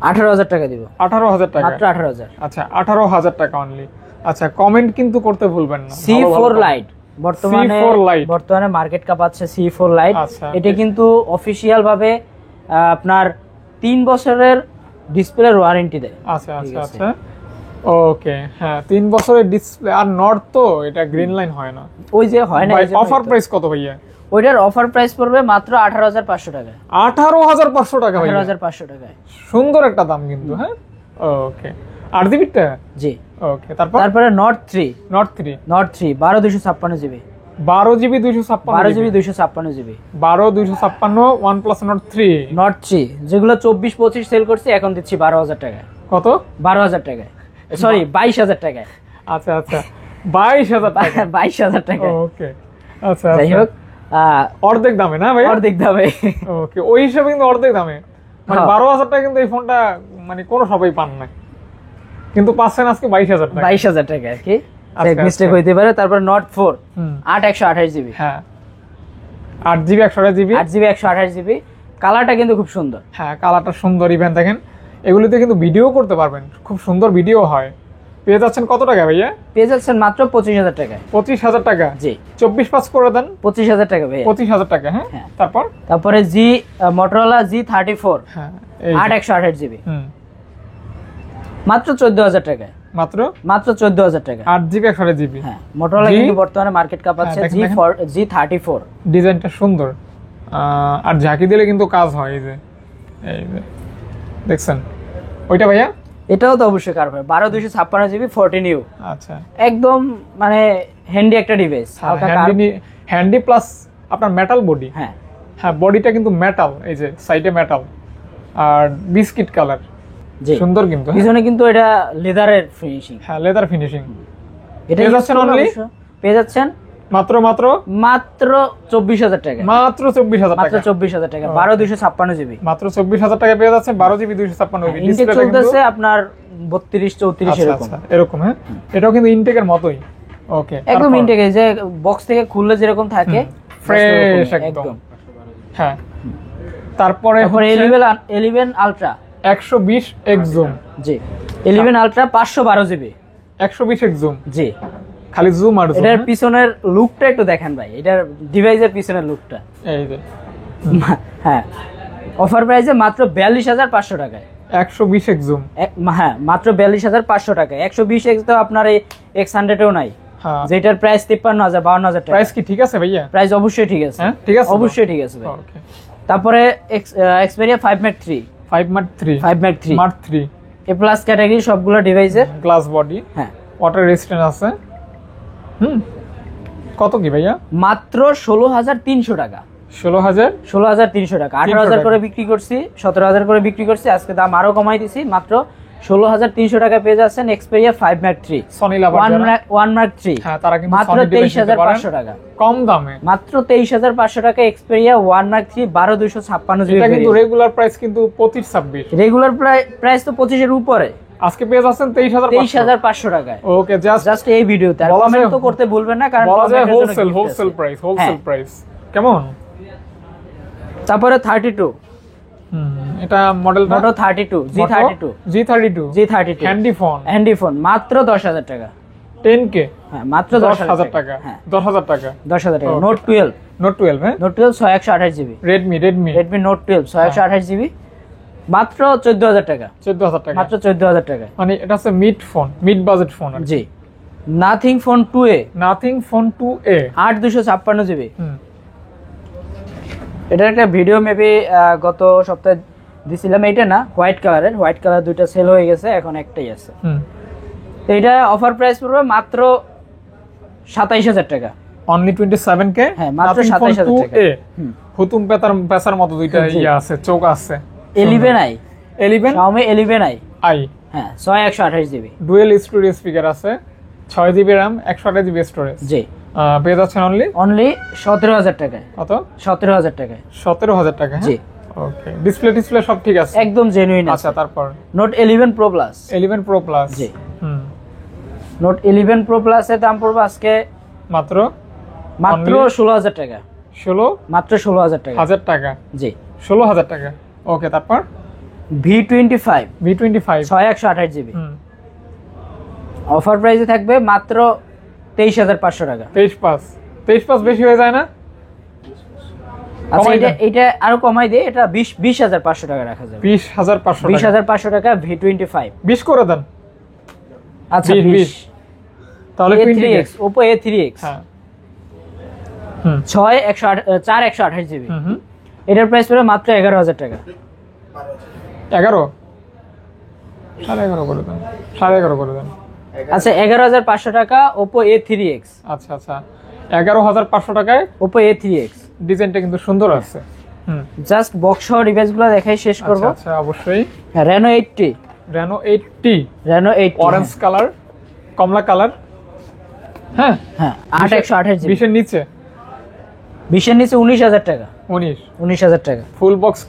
18,000 টাকা দিব। 18,000 টাকা। মাত্র 18,000। আচ্ছা, 18,000 টাকা অনলি। আচ্ছা, কমেন্ট কিন্তু করতে ভুলবেন না। C4 Lite বর্তমানে মার্কেট কাঁপাচ্ছে। C4 Lite। আচ্ছা, এটা কিন্তু অফিশিয়াল ভাবে আপনার 3 বছরের ডিসপ্লে ওয়ারেন্টি দেয়। আচ্ছা আচ্ছা আচ্ছা, ওকে। হ্যাঁ, 3 বছরের ডিসপ্লে। আর নট তো এটা গ্রিন লাইন হয় না, ওই যে হয় না। অফার প্রাইস কত ভাইয়া? ওইটার অফার প্রাইস পড়বে মাত্র 18,500 টাকা। 18,500 টাকা ভাইয়া? 18,500 টাকায়। সুন্দর একটা দাম কিন্তু। হ্যাঁ, ওকে। 8GB টা? জি। ওকে, তারপরে Note 3 12 256 GB। 12GB 256 GB। 12 OnePlus Note 3 যেগুলো 24-25 সেল করছি, এখন দিচ্ছি 12,000 টাকায়। কত? 12,000 টাকায়, সরি 22,000 টাকায়। আচ্ছা আচ্ছা, 22,000 টাকা। 22,000 টাকা। ওকে, আচ্ছা। যাই হোক, অর্ধেক দামে না ভাই? অর্ধেক দামে। ওকে, ওই হিসাবে কিন্তু অর্ধেক দামে, মানে 12,000 টাকা কিন্তু এই ফোনটা মানে কোনো সবাই পান না, কিন্তু পাচ্ছেন আজকে 22,000 টাকা। 22,000 টাকা আর কি, মিস্টেক হইতে পারে। তারপর Note 4 8 128 GB। হ্যাঁ, 8GB 128GB। 8GB 128 GB। কালারটা কিন্তু খুব সুন্দর। হ্যাঁ, কালারটা সুন্দর। ইভেন দেখেন, এগুলিতে কিন্তু ভিডিও করতে পারবেন, খুব সুন্দর ভিডিও হয়। পেয়ে যাচ্ছেন কত টাকা ভাইয়া? পেয়ে যাচ্ছেন মাত্র 25,000 টাকায়। 25,000 টাকা। জি 24 করে দেন। 25,000 টাকা ভাইয়া। 25,000 টাকা। হ্যাঁ হ্যাঁ। তারপরে জি Motorola G34 হ্যাঁ 8/128 জিবি হুম মাত্র 14,000 টাকায়। মাত্র 14,000 টাকা। 8GB 128GB। হ্যাঁ Motorola কিন্তু বর্তমানে মার্কেট কাঁপাচ্ছে। G34 ডিজাইনটা সুন্দর, আর ঝাঁকি দিলে কিন্তু কাজ হয়। এই যে দেখছেন ওইটা ভাইয়া? এটাও তো অবশ্যই কার ভাই 12/256 জিবি 14U। আচ্ছা একদম মানে হ্যান্ডি একটা ডিভাইস। হালকা হ্যান্ডি প্লাস আপনার মেটাল বডি। হ্যাঁ হ্যাঁ বডিটা কিন্তু মেটাল, এই যে সাইডে মেটাল আর বিস্কিট কালার, জি সুন্দর কিন্তু। পিছনে কিন্তু এটা লেদারের ফিনিশিং। হ্যাঁ লেদার ফিনিশিং। এটা পেয়ে যাচ্ছেন অনলি, পেয়ে যাচ্ছেন মাত্র 24,000 টাকা। মাত্র 24,000 মাত্র টাকা। 24,000 টাকা 12/256 জিবি। মাত্র 24,000 টাকা পেয়ে যাচ্ছেন 12GB 256GB। ইনটেক চলতেছে আপনার 32-34 এরকম। এরকম। হ্যাঁ এটাও কিন্তু ইনটেকের মতোই। ওকে একদম ইনটেক, এই যে বক্স থেকে খুললে যেরকম থাকে ফ্রেশ একদম। হ্যাঁ তারপরে 11 আলট্রা 120 এক্সজুম। জি 11 আলট্রা 512 জিবি 120 এক্সজুম। জি খালি জুম আর জুম। এটার পিছনের লুকটা একটু দেখেন ভাই, এটার ডিভাইসের পিছনের লুকটা। এই যে হ্যাঁ অফার প্রাইসে মাত্র 42,500 টাকায় 120 এক্সজুম। হ্যাঁ মাত্র 42,500 টাকায়। 120 এক্স তো আপনার এই X100 এও নাই, হ্যাঁ যেটার প্রাইস 53,000-52,000 টাকা। প্রাইস কি ঠিক আছে ভাইয়া? প্রাইস অবশ্যই ঠিক আছে। হ্যাঁ ঠিক আছে, অবশ্যই ঠিক আছে ভাই। ওকে। তারপরে Xperia 5 Mark 3 5 Mark 3 5 Mark 3 Mark 3 এ প্লাস ক্যাটাগরি সবগুলো ডিভাইসের। গ্লাস বডি, হ্যাঁ ওয়াটার রেজিস্ট্যান্ট আছে। কত কি ভাইয়া? মাত্র 16,300 টাকা। 16,300 টাকা। 18,000 করে বিক্রি করছি, 17,000 করে বিক্রি করছি, আজকে দাম আরো কমাই দিছি। মাত্র 16,300 টাকা পেয়ে যাচ্ছেন Xperia 5 Mark 3 সনি লাভার 1 Mark 3। হ্যাঁ তারা কিন্তু মাত্র 23,500 টাকা। কম দামে মাত্র 23,500 টাকা Xperia 1 Mark 3 12/256 জিবি। এটা কিন্তু রেগুলার প্রাইস কিন্তু 25-26। রেগুলার প্রাইস তো 25 এর উপরে। আজকে পেয়ে যাচ্ছেন 23,500 টাকায়। ওকে জাস্ট এই ভিডিওতে। আর কমেন্ট তো করতে ভুলবেন না, কারণ বলা যায় হোলসেল প্রাইস কেমন। তারপরে 32 এটা মডেলটা Moto 32 G32 হ্যান্ডি ফোন মাত্র 10,000 টাকা 10K। হ্যাঁ মাত্র 10,000 টাকা। হ্যাঁ 10,000 টাকা 10,000 টাকা। Okay. নোট 12 হ্যাঁ note 12 6128 GB. Redmi note 12 6128 GB মাত্র 14,000 টাকা। 14,000 টাকা মাত্র 14,000 টাকা। মানে এটা হচ্ছে মিড বাজেট ফোন। জি নাথিং ফোন 2A 8/256 জিবি। এটার একটা ভিডিও মেবি গত সপ্তাহে দিছিলাম। এটা না হোয়াইট কালার দুইটা সেল হয়ে গেছে, এখন একটাই আছে। তো এটা অফার প্রাইস পড়বে মাত্র 27,000 টাকা। Only 27K। হ্যাঁ মাত্র 27,000 টাকা। হুতুম পেছার মতো দুইটা আছে, চোখ আছে। 11i Xiaomi 11i আই হ্যাঁ 6128 জিবি। ডুয়েল স্টুডিও স্পিকার আছে, 6GB RAM 128GB স্টোরেজ। জি পেয়ে যাচ্ছেন অনলি 17,000 টাকায়। কত? 17,000 টাকায়। 17,000 টাকা। জি ওকে। ডিসপ্লে সব ঠিক আছে, একদম জেনুইন। আচ্ছা তারপর note 11 Pro Plus 11 Pro Plus। জি নোট 11 Pro Plus এর দাম পড়বে আজকে মাত্র 16,000 টাকা। মাত্র 16,000 টাকা। 1,000 টাকা। জি 16,000 টাকা। ওকে তারপর V25 6128 জিবি অফার প্রাইসে থাকবে মাত্র 23,500 টাকা। 23,500 বেশি হয়ে যায় না? আচ্ছা এটা আরো কমাই দিয়ে এটা 20,500 টাকা রাখা যাবে। 20,500 টাকা V25 20 করে দেন। আচ্ছা 20 তাহলে A3X Oppo A3X হ্যাঁ 4/128 জিবি। এটার প্রাইস পড়বে মাত্র 11,000 টাকা। 11 11.5 করে দেন, 11.5 করে দেন। আচ্ছা 11,500 টাকা Oppo A3X। আচ্ছা 11,500 টাকায় Oppo A3X। ডিজাইনটা কিন্তু সুন্দর আছে। জাস্ট বক্স সহ ডিভাইসগুলো দেখাই শেষ করব। আচ্ছা অবশ্যই। Reno 80 অরেঞ্জ কালার, কমলা কালার। হ্যাঁ 8/128 জিবি। 20 এর নিচে 19,000 টাকা। 19,000 টাকা ফুল বক্স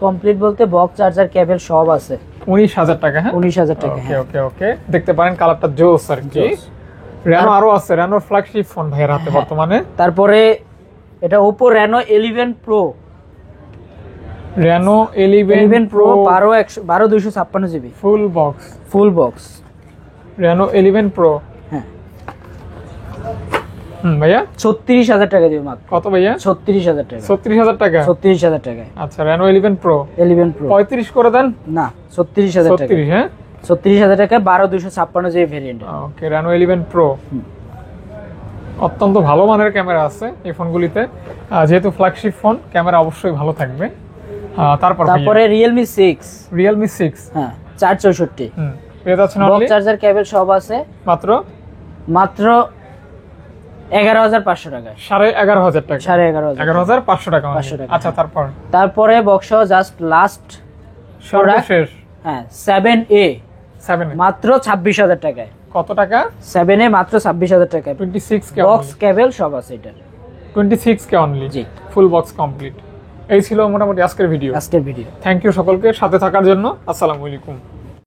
কমপ্লিট বলতে বক্স চার্জার কেবল সব আছে। 19,000 টাকা। হ্যাঁ 19,000 টাকা। ওকে দেখতে পারেন কালারটা জোস আর কি। Reno আরো আছে, Reno ফ্ল্যাগশিপ ফোন ভাইয়ের হাতে বর্তমানে। তারপরে এটা Oppo Reno 11 Pro 11 Pro 12/256 GB full box Reno 11 Pro। হ্যাঁ ভাইয়া 36,000 টাকা দিবে মাত্র। কত ভাইয়া? 36,000 টাকা। 36,000 টাকা। 36,000 টাকায়। আচ্ছা Reno 11 Pro। 11 Pro 35 করে দেন। না 36,000 টাকা। 36 হ্যাঁ 36,000 টাকায় 12256 যে ভেরিয়েন্ট। ওকে Reno 11 Pro অত্যন্ত ভালো মানের ক্যামেরা আছে এই ফোনগুলিতে, যেহেতু ফ্ল্যাগশিপ ফোন ক্যামেরা অবশ্যই ভালো থাকবে। তারপরে Realme 6। Realme 6 হ্যাঁ 464 পেয়ে যাচ্ছেন বক্স অনলি চার্জার কেবল সব আছে মাত্র 11,500 টাকায়। 11,500 টাকা। 11,500 11,500 টাকা 500 টাকা। আচ্ছা তারপরে বক্স জাস্ট লাস্ট সর্বশেষ হ্যাঁ 7A 7 মাত্র 26,000 টাকায়। কত টাকা? 7A মাত্র 26,000 টাকায়। 26 কে বক্স কেবল সব আছে এটা। 26 কে অনলি। জি ফুল বক্স কমপ্লিট। এই ছিল মোটামুটি আজকের ভিডিও। আজকের ভিডিও। থ্যাংক ইউ সকলকে সাথে থাকার জন্য। আসসালামু আলাইকুম।